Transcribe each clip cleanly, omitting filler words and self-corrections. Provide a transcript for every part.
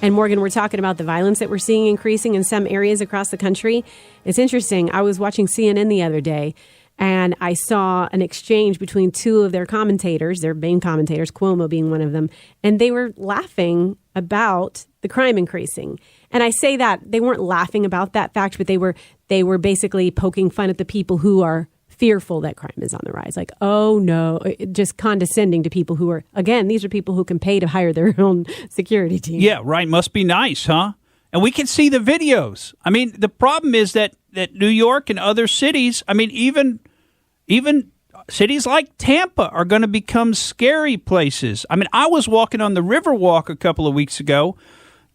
And Morgan, we're talking about the violence that we're seeing increasing in some areas across the country. It's interesting. I was watching CNN the other day, and I saw an exchange between two of their commentators, their main commentators, Cuomo being one of them, and they were laughing about the crime increasing. And I say that they weren't laughing about that fact, but they were basically poking fun at the people who are fearful that crime is on the rise. Like, oh no, just condescending to people who are, again, these are people who can pay to hire their own security team. Yeah, right. Must be nice, huh? And we can see the videos. I mean, the problem is that New York and other cities, I mean, even cities like Tampa are going to become scary places. I mean, I was walking on the Riverwalk a couple of weeks ago,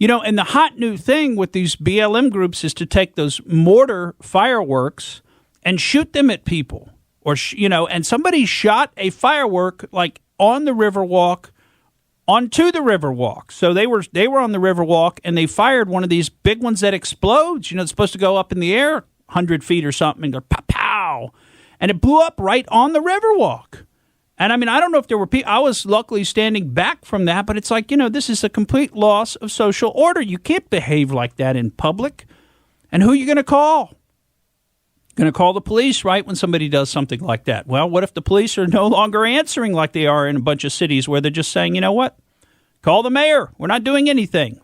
and the hot new thing with these BLM groups is to take those mortar fireworks and shoot them at people, and somebody shot a firework like on the Riverwalk onto the Riverwalk. So they were on the Riverwalk and they fired one of these big ones that explodes. It's supposed to go up in the air 100 feet or something and go pow, pow. And it blew up right on the Riverwalk. And I mean, I don't know if there were people. I was luckily standing back from that, but it's like, this is a complete loss of social order. You can't behave like that in public. And who are you going to call? Going to call the police, right, when somebody does something like that. Well, what if the police are no longer answering like they are in a bunch of cities where they're just saying, you know what, call the mayor. We're not doing anything.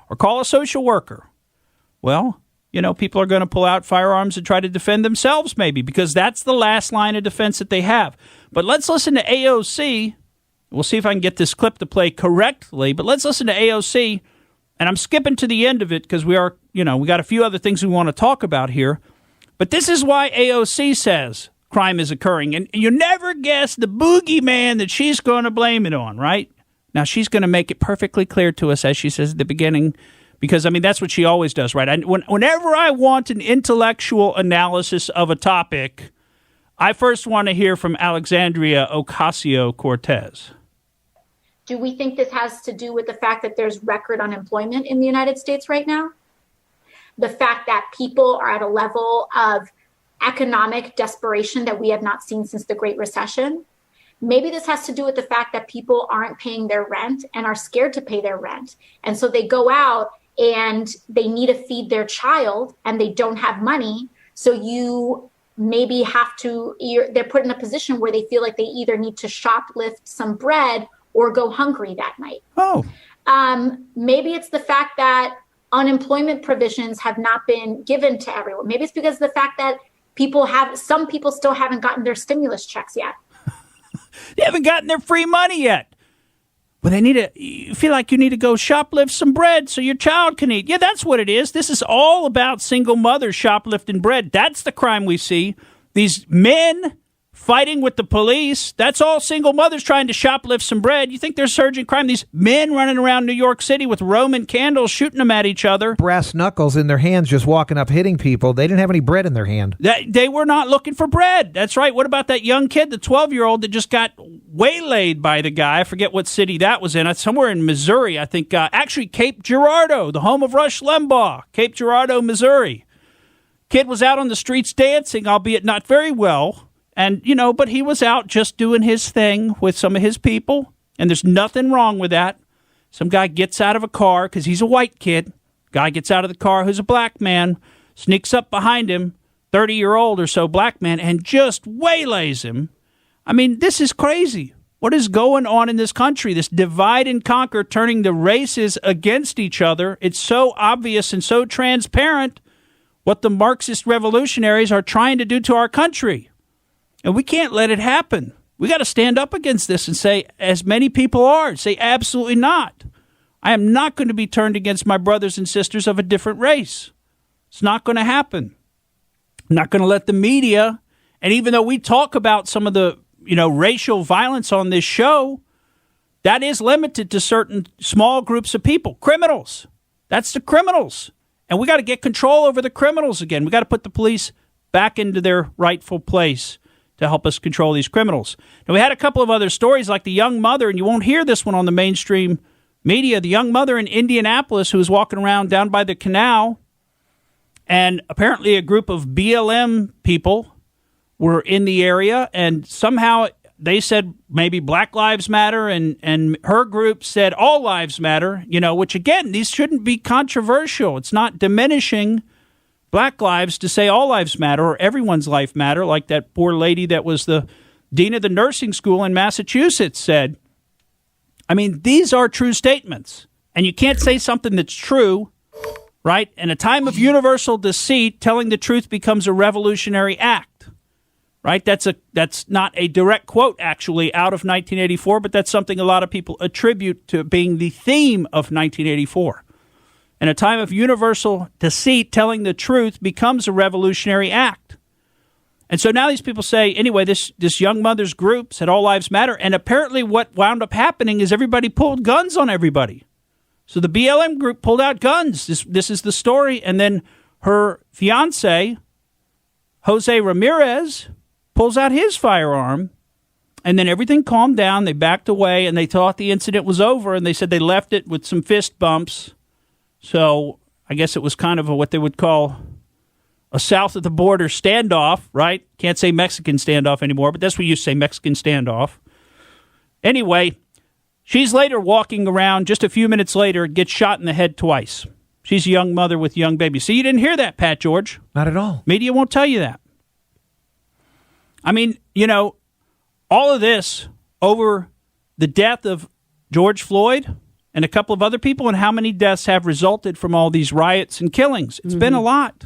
Or call a social worker. Well, people are going to pull out firearms and try to defend themselves maybe because that's the last line of defense that they have. But let's listen to AOC. We'll see if I can get this clip to play correctly. But let's listen to AOC. And I'm skipping to the end of it because we got a few other things we want to talk about here. But this is why AOC says crime is occurring. And you never guess the boogeyman that she's going to blame it on, right? Now, she's going to make it perfectly clear to us, as she says at the beginning, because, I mean, that's what she always does, right? Whenever I want an intellectual analysis of a topic, I first want to hear from Alexandria Ocasio Cortez. Do we think this has to do with the fact that there's record unemployment in the United States right now? The fact that people are at a level of economic desperation that we have not seen since the Great Recession. Maybe this has to do with the fact that people aren't paying their rent and are scared to pay their rent. And so they go out and they need to feed their child and they don't have money. So you maybe they're put in a position where they feel like they either need to shoplift some bread or go hungry that night. Oh. Maybe it's the fact that unemployment provisions have not been given to everyone. Maybe it's because of the fact that some people still haven't gotten their stimulus checks yet. They haven't gotten their free money yet. Well, you feel like you need to go shoplift some bread so your child can eat. Yeah, that's what it is. This is all about single mothers shoplifting bread. That's the crime we see. These men fighting with the police. That's all single mothers trying to shoplift some bread. You think they're surging crime? These men running around New York City with Roman candles, shooting them at each other. Brass knuckles in their hands, just walking up, hitting people. They didn't have any bread in their hand. They were not looking for bread. That's right. What about that young kid, the 12-year-old that just got waylaid by the guy? I forget what city that was in. It's somewhere in Missouri, I think. Actually, Cape Girardeau, the home of Rush Limbaugh. Cape Girardeau, Missouri. Kid was out on the streets dancing, albeit not very well. And, but he was out just doing his thing with some of his people. And there's nothing wrong with that. Some guy gets out of a car because he's a white kid. Guy gets out of the car who's a black man, sneaks up behind him, 30-year-old or so black man, and just waylays him. I mean, this is crazy. What is going on in this country? This divide and conquer, turning the races against each other. It's so obvious and so transparent what the Marxist revolutionaries are trying to do to our country. And we can't let it happen. We got to stand up against this and say, as many people are, say absolutely not. I am not going to be turned against my brothers and sisters of a different race. It's not going to happen. I'm not going to let the media, and even though we talk about some of the, racial violence on this show, that is limited to certain small groups of people, criminals. That's the criminals. And we got to get control over the criminals again. We got to put the police back into their rightful place to help us control these criminals. Now, we had a couple of other stories like the young mother, and you won't hear this one on the mainstream media, the young mother in Indianapolis who was walking around down by the canal, and apparently a group of BLM people were in the area, and somehow they said maybe Black Lives Matter, and her group said all lives matter, which, again, these shouldn't be controversial. It's not diminishing Black lives to say all lives matter or everyone's life matter, like that poor lady that was the dean of the nursing school in Massachusetts said. I mean, these are true statements, and you can't say something that's true, right? In a time of universal deceit, telling the truth becomes a revolutionary act, right? That's not a direct quote, actually, out of 1984, but that's something a lot of people attribute to being the theme of 1984. In a time of universal deceit, telling the truth becomes a revolutionary act. And so now these people say, anyway, this young mother's group said all lives matter. And apparently what wound up happening is everybody pulled guns on everybody. So the BLM group pulled out guns. This is the story. And then her fiance, Jose Ramirez, pulls out his firearm. And then everything calmed down. They backed away and they thought the incident was over. And they said they left it with some fist bumps. So I guess it was kind of what they would call a south of the border standoff, right? Can't say Mexican standoff anymore, but that's what you used to say, Mexican standoff. Anyway, she's later walking around, just a few minutes later, gets shot in the head twice. She's a young mother with young babies. So you didn't hear that, Pat George. Not at all. Media won't tell you that. I mean, all of this over the death of George Floyd and a couple of other people, and how many deaths have resulted from all these riots and killings. It's been a lot.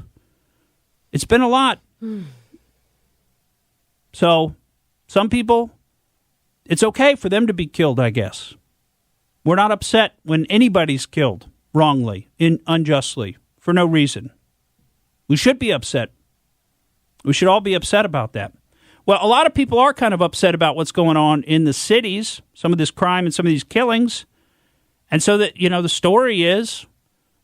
It's been a lot. So some people, it's okay for them to be killed, I guess. We're not upset when anybody's killed wrongly, unjustly, for no reason. We should be upset. We should all be upset about that. Well, a lot of people are kind of upset about what's going on in the cities, some of this crime and some of these killings. And so that, the story is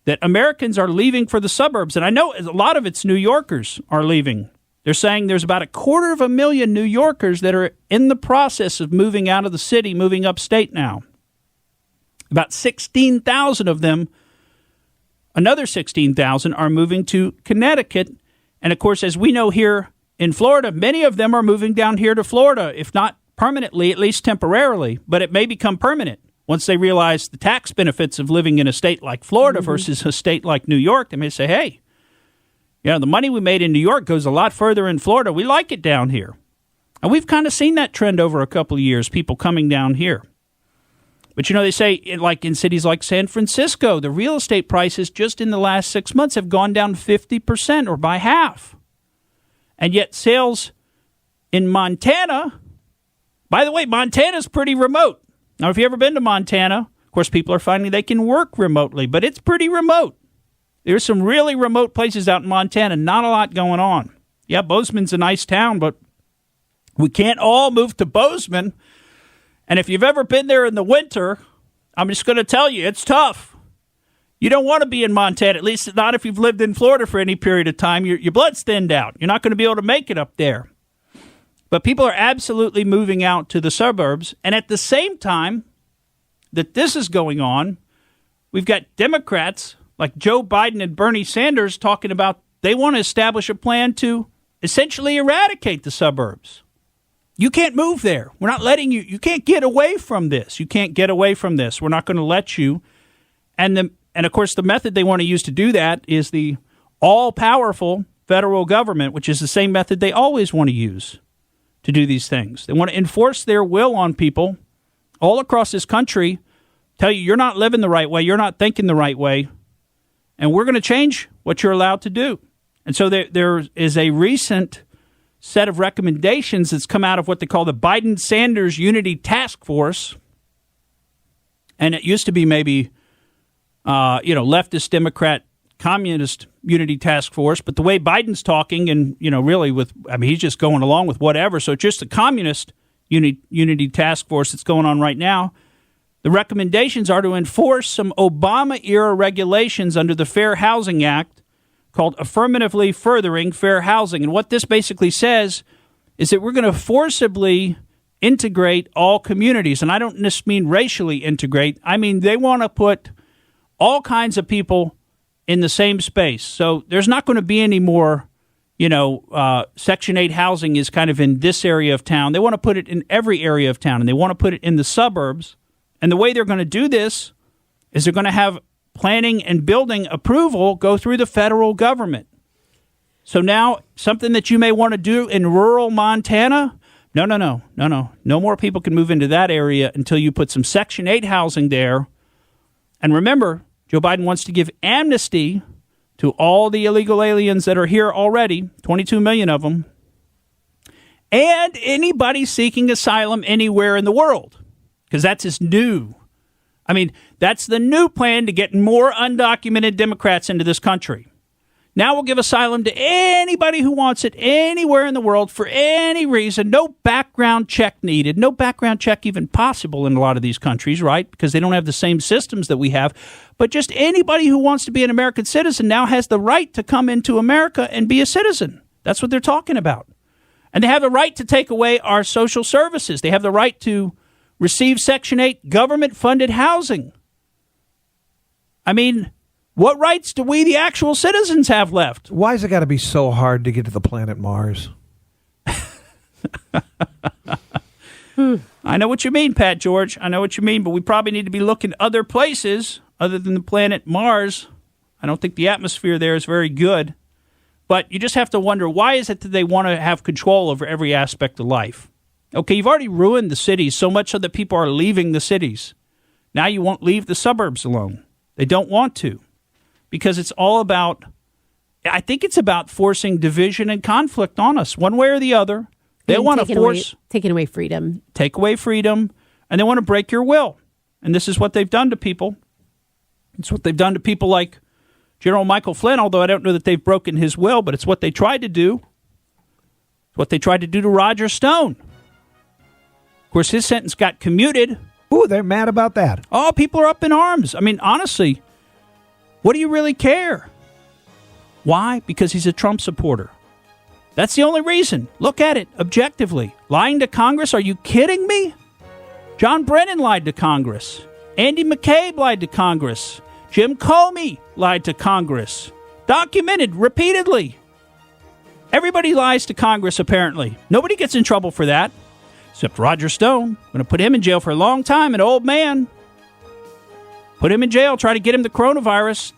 that Americans are leaving for the suburbs. And I know a lot of it's New Yorkers are leaving. They're saying there's about 250,000 New Yorkers that are in the process of moving out of the city, moving upstate now. About 16,000 of them, another 16,000 are moving to Connecticut. And of course, as we know here in Florida, many of them are moving down here to Florida, if not permanently, at least temporarily, but it may become permanent. Once they realize the tax benefits of living in a state like Florida versus a state like New York, they may say, hey, the money we made in New York goes a lot further in Florida. We like it down here. And we've kind of seen that trend over a couple of years, people coming down here. But, they say, like in cities like San Francisco, the real estate prices just in the last 6 months have gone down 50% or by half. And yet sales in Montana, by the way, Montana's pretty remote. Now, if you've ever been to Montana, of course, people are finding they can work remotely, but it's pretty remote. There's some really remote places out in Montana, not a lot going on. Yeah, Bozeman's a nice town, but we can't all move to Bozeman. And if you've ever been there in the winter, I'm just going to tell you, it's tough. You don't want to be in Montana, at least not if you've lived in Florida for any period of time. Your blood's thinned out. You're not going to be able to make it up there. But people are absolutely moving out to the suburbs. And at the same time that this is going on, we've got Democrats like Joe Biden and Bernie Sanders talking about they want to establish a plan to essentially eradicate the suburbs. You can't move there. We're not letting you. You can't get away from this. You can't get away from this. We're not going to let you. And of course, the method they want to use to do that is the all-powerful federal government, which is the same method they always want to use to do these things. They want to enforce their will on people all across this country, tell you you're not living the right way, you're not thinking the right way, and we're going to change what you're allowed to do. And so there is a recent set of recommendations that's come out of what they call the Biden-Sanders Unity Task Force. And it used to be maybe, leftist Democrat Communist Unity Task Force, but the way Biden's talking and, really he's just going along with whatever. So it's just the Communist Unity Task Force that's going on right now. The recommendations are to enforce some Obama-era regulations under the Fair Housing Act called Affirmatively Furthering Fair Housing. And what this basically says is that we're going to forcibly integrate all communities. And I don't just mean racially integrate. I mean, they want to put all kinds of people in the same space. So there's not going to be any more, Section 8 housing is kind of in this area of town. They want to put it in every area of town, and they want to put it in the suburbs. And the way they're going to do this is they're going to have planning and building approval go through the federal government. So now something that you may want to do in rural Montana, no. No more people can move into that area until you put some Section 8 housing there. And remember, Joe Biden wants to give amnesty to all the illegal aliens that are here already, 22 million of them, and anybody seeking asylum anywhere in the world, because that's his that's the new plan to get more undocumented Democrats into this country. Now we'll give asylum to anybody who wants it anywhere in the world for any reason. No background check needed. No background check even possible in a lot of these countries, right? Because they don't have the same systems that we have. But just anybody who wants to be an American citizen now has the right to come into America and be a citizen. That's what they're talking about. And they have the right to take away our social services. They have the right to receive Section 8 government-funded housing. What rights do we, the actual citizens, have left? Why has it got to be so hard to get to the planet Mars? I know what you mean, Pat George. I know what you mean, but we probably need to be looking other places other than the planet Mars. I don't think the atmosphere there is very good. But you just have to wonder, why is it that they want to have control over every aspect of life? Okay, you've already ruined the cities so much so that people are leaving the cities. Now you won't leave the suburbs alone. They don't want to. Because it's all about, I think it's about forcing division and conflict on us, one way or the other. They want to taking away freedom. Take away freedom, and they want to break your will. And this is what they've done to people. It's what they've done to people like General Michael Flynn, although I don't know that they've broken his will, but it's what they tried to do. It's what they tried to do to Roger Stone. Of course, his sentence got commuted. Ooh, they're mad about that. Oh, people are up in arms. Honestly, what do you really care? Why? Because he's a Trump supporter. That's the only reason. Look at it objectively. Lying to Congress? Are you kidding me? John Brennan lied to Congress. Andy McCabe lied to Congress. Jim Comey lied to Congress. Documented repeatedly. Everybody lies to Congress, apparently. Nobody gets in trouble for that. Except Roger Stone. I'm going to put him in jail for a long time, an old man. Put him in jail, try to get him the coronavirus,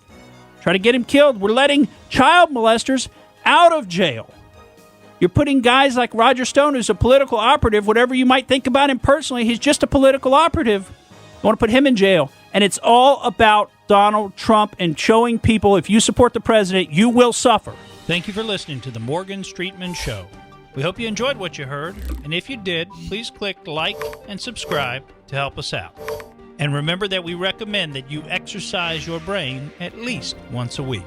try to get him killed. We're letting child molesters out of jail. You're putting guys like Roger Stone, who's a political operative, whatever you might think about him personally, he's just a political operative. You want to put him in jail. And it's all about Donald Trump and showing people, if you support the president, you will suffer. Thank you for listening to the Morgan Streetman Show. We hope you enjoyed what you heard. And if you did, please click like and subscribe to help us out. And remember that we recommend that you exercise your brain at least once a week.